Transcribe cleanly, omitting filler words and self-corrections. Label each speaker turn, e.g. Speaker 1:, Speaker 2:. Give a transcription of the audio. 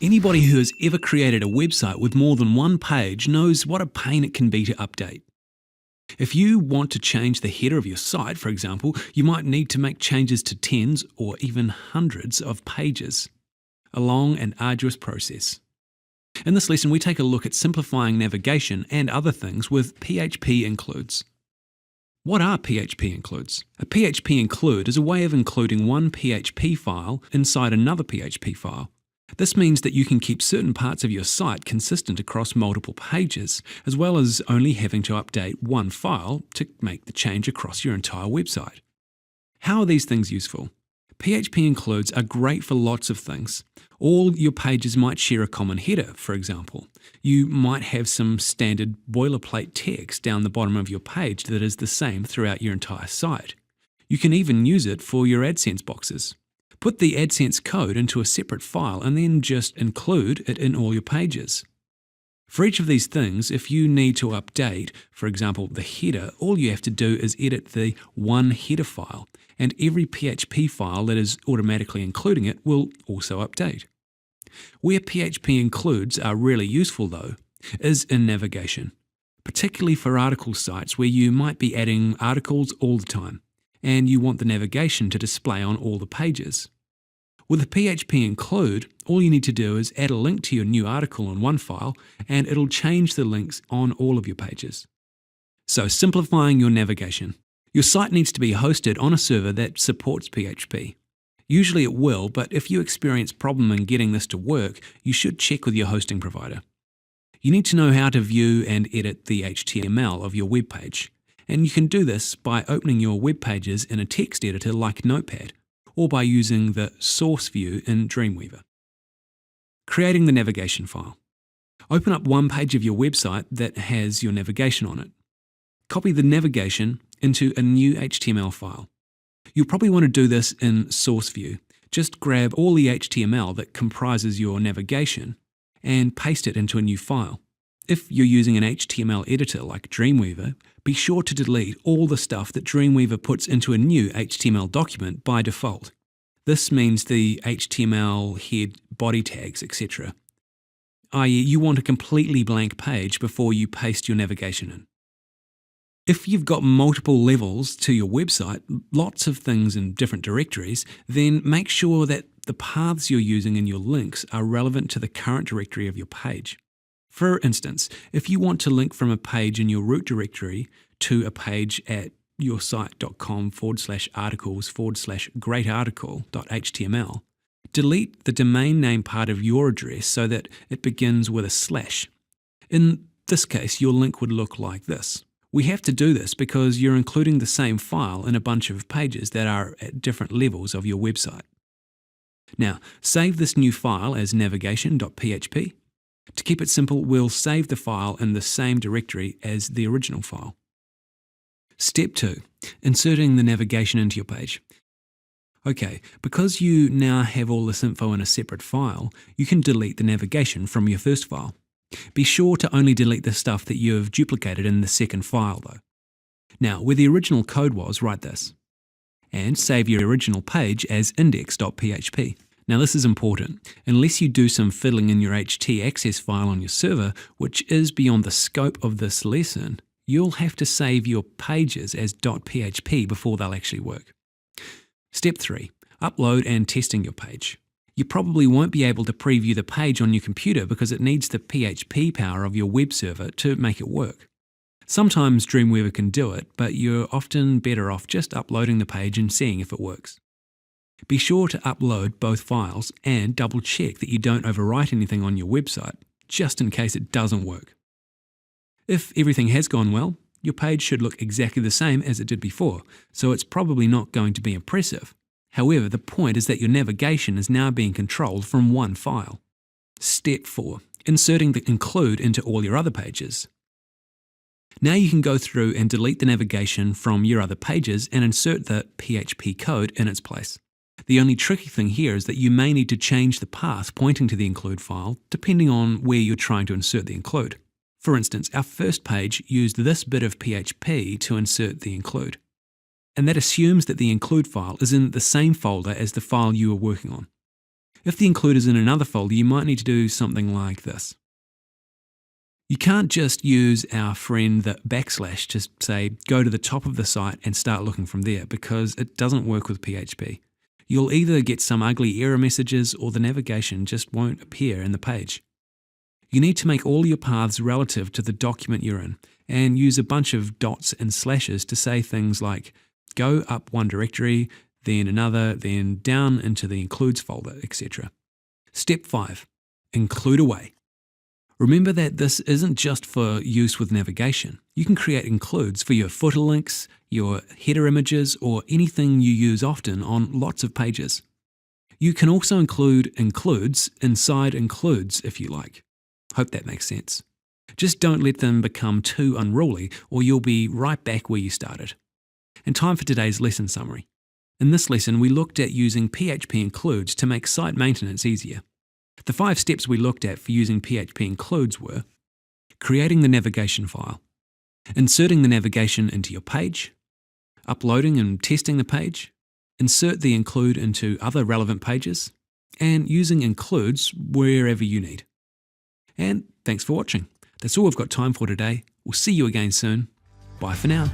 Speaker 1: Anybody who has ever created a website with more than one page knows what a pain it can be to update. If you want to change the header of your site, for example, you might need to make changes to tens or even hundreds of pages. A long and arduous process. In this lesson, we take a look at simplifying navigation and other things with PHP Includes. What are PHP Includes? A PHP include is a way of including one PHP file inside another PHP file. This means that you can keep certain parts of your site consistent across multiple pages, as well as only having to update one file to make the change across your entire website. How are these things useful? PHP includes are great for lots of things. All your pages might share a common header, for example. You might have some standard boilerplate text down the bottom of your page that is the same throughout your entire site. You can even use it for your AdSense boxes. Put the AdSense code into a separate file and then just include it in all your pages. For each of these things, if you need to update, for example, the header, all you have to do is edit the one header file, and every PHP file that is automatically including it will also update. Where PHP includes are really useful though, is in navigation, particularly for article sites where you might be adding articles all the time, and you want the navigation to display on all the pages. With a PHP include, all you need to do is add a link to your new article in one file, and it'll change the links on all of your pages. So, simplifying your navigation. Your site needs to be hosted on a server that supports PHP. Usually it will, but if you experience problem in getting this to work, you should check with your hosting provider. You need to know how to view and edit the HTML of your web page. And you can do this by opening your web pages in a text editor like Notepad, or by using the source view in Dreamweaver. Creating the navigation file. Open up one page of your website that has your navigation on it. Copy the navigation into a new HTML file. You'll probably want to do this in source view. Just grab all the HTML that comprises your navigation and paste it into a new file. If you're using an HTML editor like Dreamweaver, be sure to delete all the stuff that Dreamweaver puts into a new HTML document by default. This means the HTML head, body tags, etc. i.e., you want a completely blank page before you paste your navigation in. If you've got multiple levels to your website, lots of things in different directories, then make sure that the paths you're using in your links are relevant to the current directory of your page. For instance, if you want to link from a page in your root directory to a page at your site.com/articles/greatarticle.html, delete the domain name part of your address so that it begins with a slash. In this case, your link would look like this. We have to do this because you're including the same file in a bunch of pages that are at different levels of your website. Now, save this new file as navigation.php. To keep it simple, we'll save the file in the same directory as the original file. Step 2. Inserting the navigation into your page. Okay, because you now have all this info in a separate file, you can delete the navigation from your first file. Be sure to only delete the stuff that you have duplicated in the second file though. Now, where the original code was, write this. And save your original page as index.php. Now this is important. Unless you do some fiddling in your htaccess file on your server, which is beyond the scope of this lesson, you'll have to save your pages as .php before they'll actually work. Step 3. Upload and testing your page. You probably won't be able to preview the page on your computer because it needs the PHP power of your web server to make it work. Sometimes Dreamweaver can do it, but you're often better off just uploading the page and seeing if it works. Be sure to upload both files and double check that you don't overwrite anything on your website, just in case it doesn't work. If everything has gone well, your page should look exactly the same as it did before, so it's probably not going to be impressive. However, the point is that your navigation is now being controlled from one file. Step 4. Inserting the include into all your other pages. Now you can go through and delete the navigation from your other pages and insert the PHP code in its place. The only tricky thing here is that you may need to change the path pointing to the include file depending on where you're trying to insert the include. For instance, our first page used this bit of PHP to insert the include. And that assumes that the include file is in the same folder as the file you are working on. If the include is in another folder, you might need to do something like this. You can't just use our friend the backslash to say, go to the top of the site and start looking from there, because it doesn't work with PHP. You'll either get some ugly error messages or the navigation just won't appear in the page. You need to make all your paths relative to the document you're in and use a bunch of dots and slashes to say things like go up one directory, then another, then down into the includes folder, etc. Step 5. Include away. Remember that this isn't just for use with navigation. You can create includes for your footer links, your header images, or anything you use often on lots of pages. You can also include includes inside includes if you like. Hope that makes sense. Just don't let them become too unruly, or you'll be right back where you started. And time for today's lesson summary. In this lesson, we looked at using PHP Includes to make site maintenance easier. The 5 steps we looked at for using PHP Includes were creating the navigation file, inserting the navigation into your page, uploading and testing the page, insert the include into other relevant pages, and using includes wherever you need. And thanks for watching. That's all we've got time for today. We'll see you again soon. Bye for now.